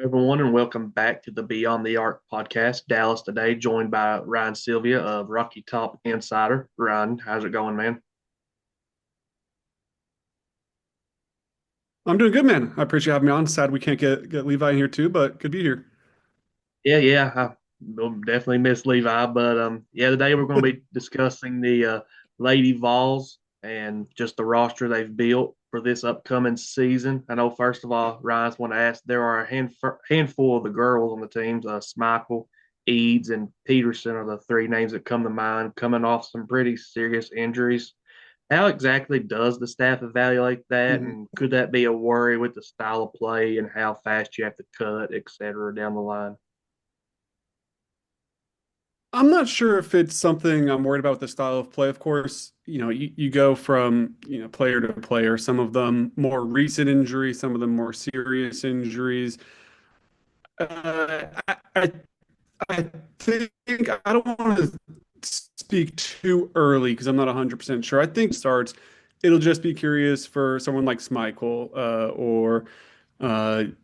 Everyone, and welcome back to the Beyond the Arc podcast. Dallas today, joined by Ryan Sylvia of Rocky Top Insider. Ryan, how's it going, man? I'm doing good, man. I appreciate you having me on. Sad we can't get Levi in here too, but good to be here. Yeah, I will definitely miss Levi, but yeah, today we're going to be discussing the Lady Vols and just the roster they've built for this upcoming season. I know, first of all, Ryan's want to ask. There are a handful of the girls on the teams. Smichael, Eads, and Peterson are the three names that come to mind, coming off some pretty serious injuries. How exactly does the staff evaluate that, Mhm. and could that be a worry with the style of play and how fast you have to cut, et cetera, down the line? I'm not sure if it's something I'm worried about with the style of play. Of course, you go from, player to player, some of them more recent injuries, some of them more serious injuries. I think I don't want to speak too early because I'm not 100% sure. I think starts, it'll just be curious for someone like Smichael, or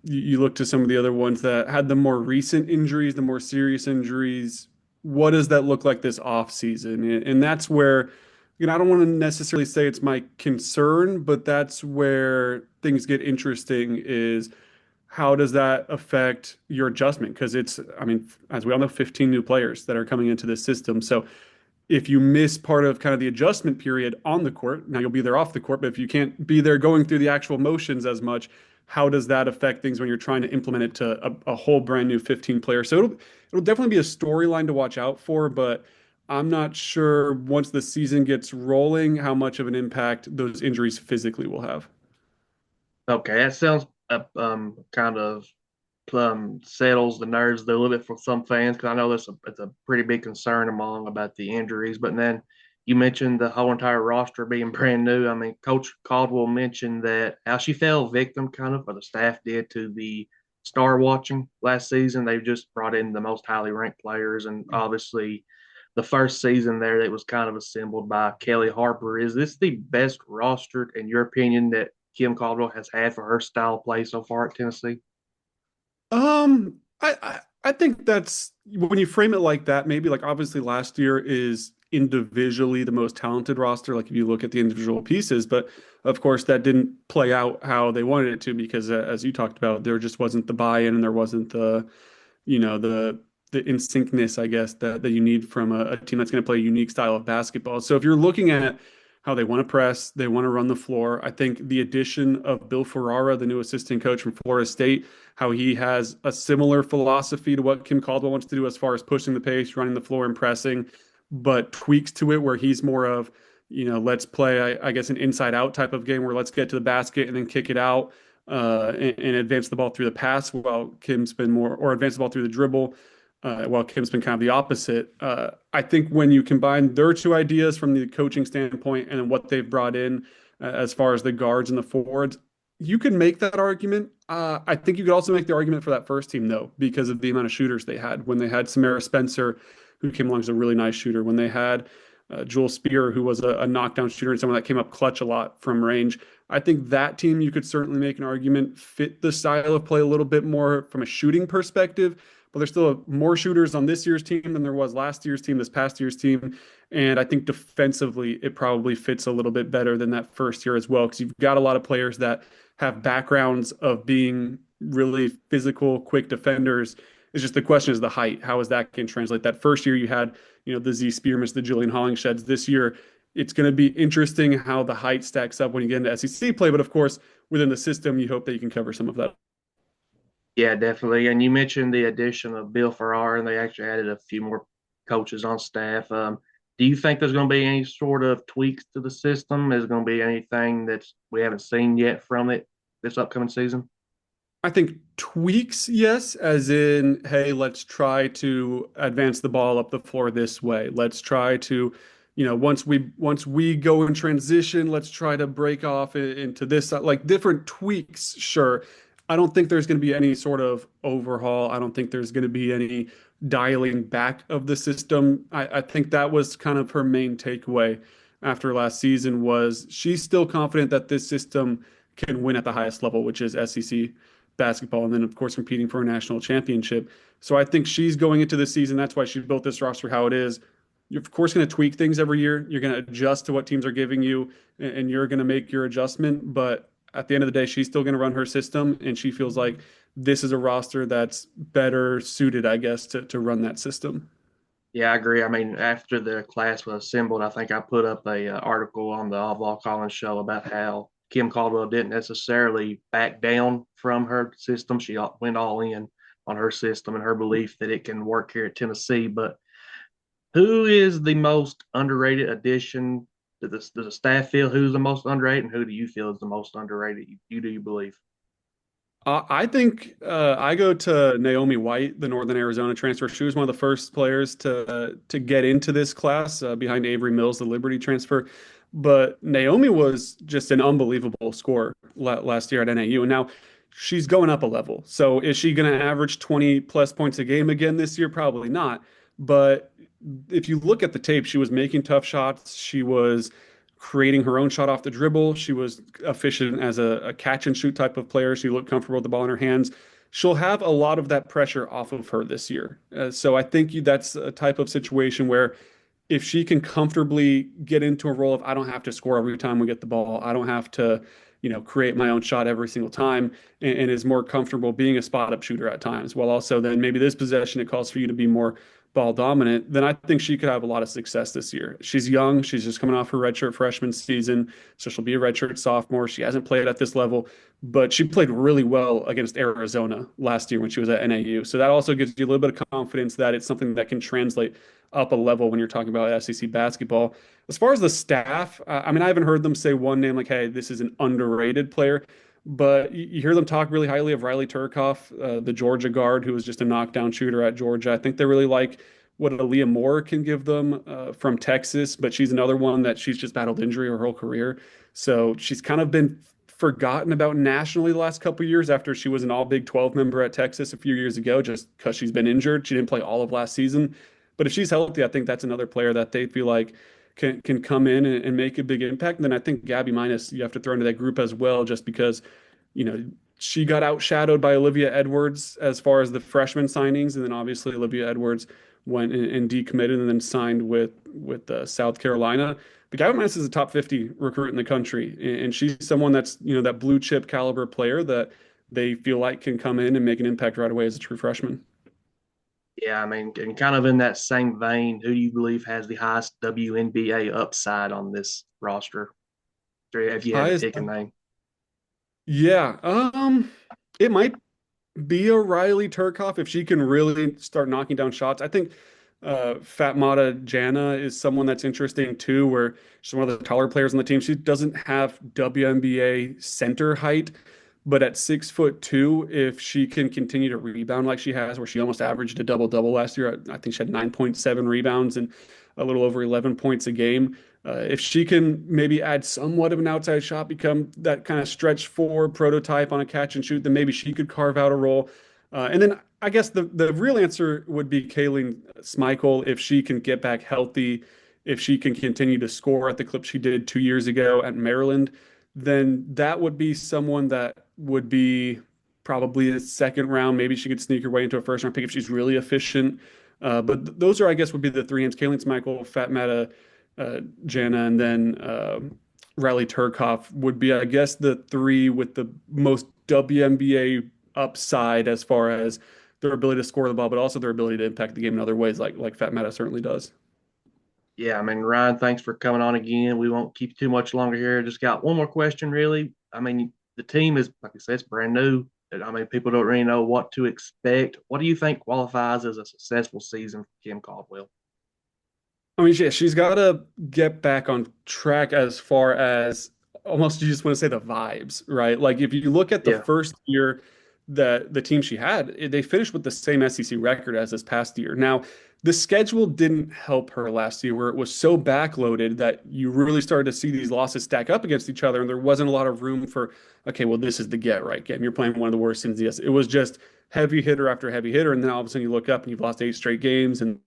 you look to some of the other ones that had the more recent injuries, the more serious injuries. What does that look like this off season? And that's where, I don't want to necessarily say it's my concern, but that's where things get interesting is how does that affect your adjustment? Because I mean, as we all know, 15 new players that are coming into this system. So if you miss part of kind of the adjustment period on the court, now you'll be there off the court, but if you can't be there going through the actual motions as much, how does that affect things when you're trying to implement it to a whole brand new 15 player? So it'll definitely be a storyline to watch out for, but I'm not sure once the season gets rolling how much of an impact those injuries physically will have. Okay, that sounds kind of settles the nerves a little bit for some fans because I know it's a pretty big concern among about the injuries. But then you mentioned the whole entire roster being brand new. I mean, Coach Caldwell mentioned that how she fell victim, kind of, or the staff did, to the star watching last season. They've just brought in the most highly ranked players, and obviously the first season there that was kind of assembled by Kelly Harper. Is this the best roster, in your opinion, that Kim Caldwell has had for her style of play so far at Tennessee? I think that's when you frame it like that, maybe like obviously last year is individually the most talented roster, like if you look at the individual pieces, but of course that didn't play out how they wanted it to because as you talked about, there just wasn't the buy-in and there wasn't the, you know, the in syncness, I guess, that you need from a team that's going to play a unique style of basketball. So if you're looking at how they want to press, they want to run the floor. I think the addition of Bill Ferrara, the new assistant coach from Florida State, how he has a similar philosophy to what Kim Caldwell wants to do as far as pushing the pace, running the floor, and pressing, but tweaks to it where he's more of, let's play, I guess, an inside out type of game where let's get to the basket and then kick it out, and advance the ball through the pass while Kim's been more, or advance the ball through the dribble, while Kim's been kind of the opposite. I think when you combine their two ideas from the coaching standpoint and then what they've brought in as far as the guards and the forwards, you can make that argument. I think you could also make the argument for that first team, though, because of the amount of shooters they had. When they had Samara Spencer, who came along as a really nice shooter, when they had Joel Spear, who was a knockdown shooter and someone that came up clutch a lot from range. I think that team, you could certainly make an argument, fit the style of play a little bit more from a shooting perspective. But there's still more shooters on this year's team than there was last year's team, this past year's team. And I think defensively, it probably fits a little bit better than that first year as well, because you've got a lot of players that have backgrounds of being really physical, quick defenders. It's just the question is the height. How is that going to translate? That first year you had, the Z Spearmans, the Julian Hollingsheds. This year, it's going to be interesting how the height stacks up when you get into SEC play. But of course, within the system, you hope that you can cover some of that. Yeah, definitely. And you mentioned the addition of Bill Farrar, and they actually added a few more coaches on staff. Do you think there's going to be any sort of tweaks to the system? Is there going to be anything that we haven't seen yet from it this upcoming season? I think tweaks, yes, as in, hey, let's try to advance the ball up the floor this way. Let's try to, once we go in transition, let's try to break off into this, like different tweaks, sure. I don't think there's going to be any sort of overhaul. I don't think there's going to be any dialing back of the system. I think that was kind of her main takeaway after last season was she's still confident that this system can win at the highest level, which is SEC. basketball, and then of course competing for a national championship. So I think she's going into the season. That's why she built this roster how it is. You're of course going to tweak things every year. You're going to adjust to what teams are giving you, and you're going to make your adjustment. But at the end of the day, she's still going to run her system, and she feels like this is a roster that's better suited, I guess, to run that system. Yeah, I agree. I mean, after the class was assembled, I think I put up a article on the Oval Collins show about how Kim Caldwell didn't necessarily back down from her system. She went all in on her system and her belief that it can work here at Tennessee. But who is the most underrated addition to the, does the staff feel who's the most underrated, and who do you feel is the most underrated? You do you believe? I think I go to Naomi White, the Northern Arizona transfer. She was one of the first players to get into this class behind Avery Mills, the Liberty transfer. But Naomi was just an unbelievable scorer last year at NAU, and now she's going up a level. So is she going to average 20 plus points a game again this year? Probably not. But if you look at the tape, she was making tough shots. She was creating her own shot off the dribble. She was efficient as a catch and shoot type of player. She looked comfortable with the ball in her hands. She'll have a lot of that pressure off of her this year. So I think that's a type of situation where if she can comfortably get into a role of I don't have to score every time we get the ball, I don't have to, create my own shot every single time, and is more comfortable being a spot up shooter at times, while also then maybe this possession it calls for you to be more ball dominant, then I think she could have a lot of success this year. She's young, she's just coming off her redshirt freshman season, so she'll be a redshirt sophomore. She hasn't played at this level, but she played really well against Arizona last year when she was at NAU. So that also gives you a little bit of confidence that it's something that can translate up a level when you're talking about SEC basketball. As far as the staff, I mean, I haven't heard them say one name like, hey, this is an underrated player. But you hear them talk really highly of Riley Turcoff, the Georgia guard, who was just a knockdown shooter at Georgia. I think they really like what Aaliyah Moore can give them from Texas, but she's another one that she's just battled injury her whole career. So she's kind of been forgotten about nationally the last couple of years after she was an all Big 12 member at Texas a few years ago, just because she's been injured. She didn't play all of last season. But if she's healthy, I think that's another player that they feel like can come in and make a big impact. And then I think Gabby Minus you have to throw into that group as well, just because you know she got outshadowed by Olivia Edwards as far as the freshman signings, and then obviously Olivia Edwards went and decommitted and then signed with South Carolina. But Gabby Minus is a top 50 recruit in the country, and she's someone that's that blue chip caliber player that they feel like can come in and make an impact right away as a true freshman. Yeah, I mean, and kind of in that same vein, who do you believe has the highest WNBA upside on this roster? If you had to Highest, pick a name. yeah, it might be a Riley Turcoff if she can really start knocking down shots. I think Fatmata Jana is someone that's interesting too, where she's one of the taller players on the team. She doesn't have WNBA center height, but at 6'2", if she can continue to rebound like she has, where she almost averaged a double double last year, I think she had 9.7 rebounds and a little over 11 points a game. If she can maybe add somewhat of an outside shot, become that kind of stretch four prototype on a catch and shoot, then maybe she could carve out a role. And then I guess the real answer would be Kayleen Smeichel if she can get back healthy, if she can continue to score at the clip she did 2 years ago at Maryland, then that would be someone that would be probably a second round. Maybe she could sneak her way into a first round pick if she's really efficient. But those are, I guess, would be the three names: Kayleen Smeichel, Fat Meta, Jana, and then Riley Turcoff would be, I guess, the three with the most WNBA upside as far as their ability to score the ball, but also their ability to impact the game in other ways, like Fat Meta certainly does. Yeah, I mean, Ryan, thanks for coming on again. We won't keep you too much longer here. Just got one more question, really. I mean, the team is, like I said, it's brand new. I mean, people don't really know what to expect. What do you think qualifies as a successful season for Kim Caldwell? I mean, yeah, she's got to get back on track as far as almost you just want to say the vibes, right? Like if you look at the Yeah, first year that the team she had, they finished with the same SEC record as this past year. Now, the schedule didn't help her last year, where it was so backloaded that you really started to see these losses stack up against each other, and there wasn't a lot of room for, okay, well, this is the get right game. You're playing one of the worst teams. Yes, it was just heavy hitter after heavy hitter, and then all of a sudden you look up and you've lost 8 straight games, and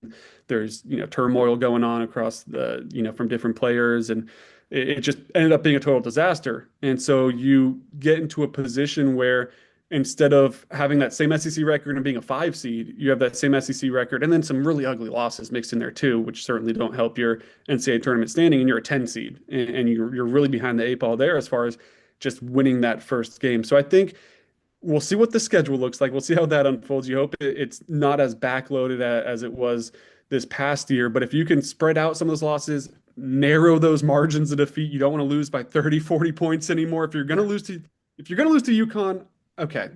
there's turmoil going on across the from different players, and it just ended up being a total disaster. And so you get into a position where instead of having that same SEC record and being a 5 seed, you have that same SEC record and then some really ugly losses mixed in there too, which certainly don't help your NCAA tournament standing. And you're a 10 seed, and you're really behind the eight ball there as far as just winning that first game. So I think we'll see what the schedule looks like. We'll see how that unfolds. You hope it's not as backloaded as it was this past year, but if you can spread out some of those losses, narrow those margins of defeat, you don't want to lose by 30, 40 points anymore. Yeah. If you're going to lose to UConn, okay,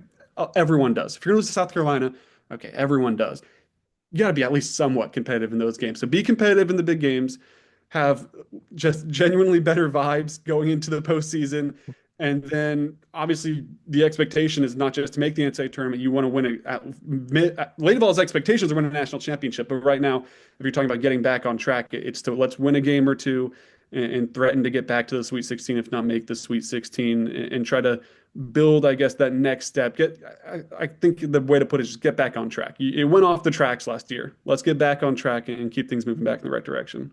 everyone does. If you're going to lose to South Carolina, okay, everyone does. You got to be at least somewhat competitive in those games. So be competitive in the big games, have just genuinely better vibes going into the postseason. And then obviously the expectation is not just to make the NCAA tournament. You want to win Lady Vols' expectations are win a national championship. But right now, if you're talking about getting back on track, it's to let's win a game or two and threaten to get back to the Sweet 16, if not make the Sweet 16, and try to build, I guess, that next step. I think the way to put it is just get back on track. It went off the tracks last year. Let's get back on track and keep things moving back in the right direction.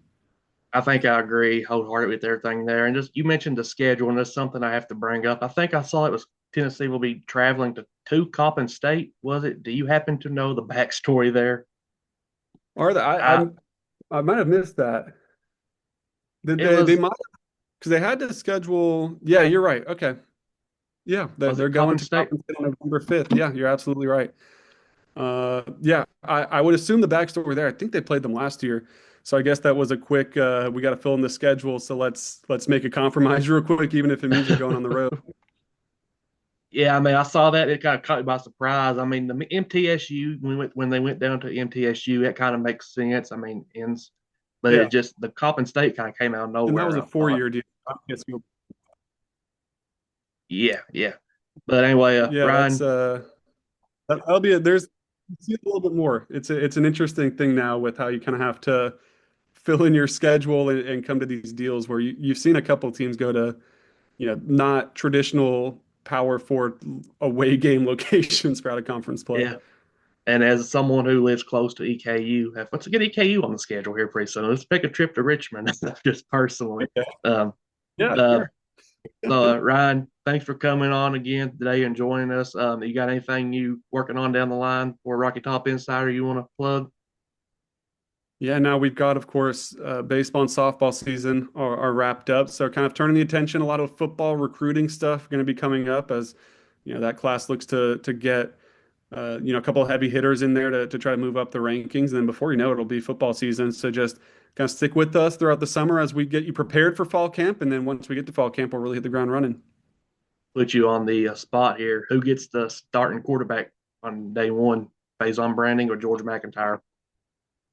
I think I agree wholeheartedly with everything there. And just you mentioned the schedule, and that's something I have to bring up. I think I saw it was Tennessee will be traveling to Coppin State. Was it? Do you happen to know the backstory there? Or the, I I might have missed that. Did it they was might because they had to schedule. Yeah, you're right. Okay. Yeah, was they're it going Coppin to State? Coppin State on November 5th. Yeah, you're absolutely right. Yeah, I would assume the backstory there. I think they played them last year, so I guess that was a quick. We got to fill in the schedule, so let's make a compromise real quick, even if it means you're going on the road. Yeah, I mean, I saw that. It kind of caught me by surprise. I mean, the MTSU when they went down to MTSU, that kind of makes sense. I mean, ends, but it Yeah, just the Coppin State kind of came out of and that was nowhere. a I thought, 4 year deal. I guess yeah, yeah. But anyway, yeah, Ryan, that'll be it. There's see a little bit more. It's an interesting thing now with how you kind of have to fill in your schedule and come to these deals where you've seen a couple teams go to, not traditional power four away game locations for out of conference play. yeah. And as someone who lives close to EKU, let's get EKU on the schedule here pretty soon. Let's take a trip to Richmond, just personally. Okay. Um, Yeah, uh, sure. Ryan, thanks for coming on again today and joining us. You got anything you working on down the line for Rocky Top Insider you want to plug? Yeah, now we've got, of course, baseball and softball season are wrapped up. So kind of turning the attention, a lot of football recruiting stuff going to be coming up as, that class looks to get, a couple of heavy hitters in there to try to move up the rankings. And then before you know it, it'll be football season. So just kind of stick with us throughout the summer as we get you prepared for fall camp. And then once we get to fall camp, we'll really hit the ground running. Put you on the spot here. Who gets the starting quarterback on day one? Faison Branding or George McIntyre?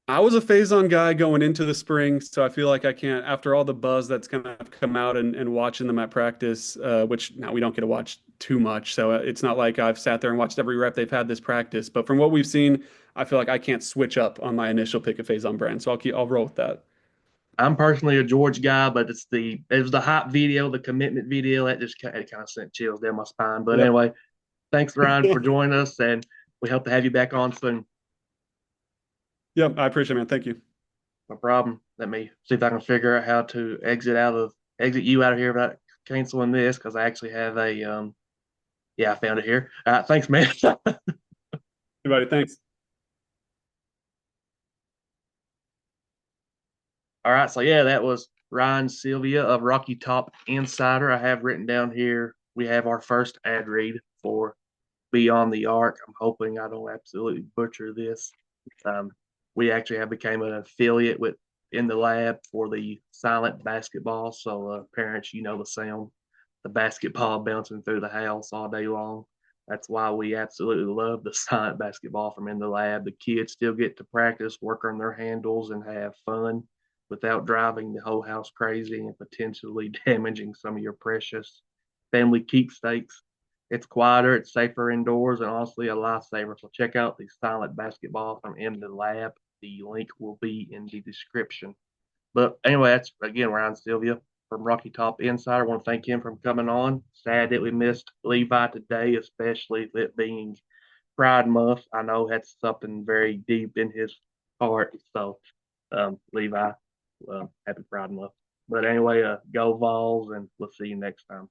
I was a Faison guy going into the spring, so I feel like I can't, after all the buzz that's kind of come out and watching them at practice, which now we don't get to watch too much. So it's not like I've sat there and watched every rep they've had this practice. But from what we've seen, I feel like I can't switch up on my initial pick of Faison Brand. So I'll roll with that. I'm personally a George guy, but it was the hype video, the commitment video that just it kind of sent chills down my spine. But Yep. anyway, thanks Ryan for joining us, and we hope to have you back on soon. Yep. I appreciate it, man. Thank you. No problem. Let me see if I can figure out how to exit you out of here without canceling this because I actually have a yeah, I found it here. Thanks, man. Everybody, thanks. All right, so yeah, that was Ryan Sylvia of Rocky Top Insider. I have written down here we have our first ad read for Beyond the Arc. I'm hoping I don't absolutely butcher this. Um, we actually have became an affiliate with in the lab for the silent basketball. So parents, you know the sound, the basketball bouncing through the house all day long. That's why we absolutely love the silent basketball from in the lab. The kids still get to practice, work on their handles, and have fun without driving the whole house crazy and potentially damaging some of your precious family keepsakes. It's quieter, it's safer indoors, and honestly a lifesaver. So check out the silent basketball from In the Lab. The link will be in the description. But anyway, that's again Ryan Sylvia from Rocky Top Insider. I want to thank him for coming on. Sad that we missed Levi today, especially it being Pride Month. I know that's something very deep in his heart. So, Levi, happy Pride Month. But anyway, go Vols, and we'll see you next time.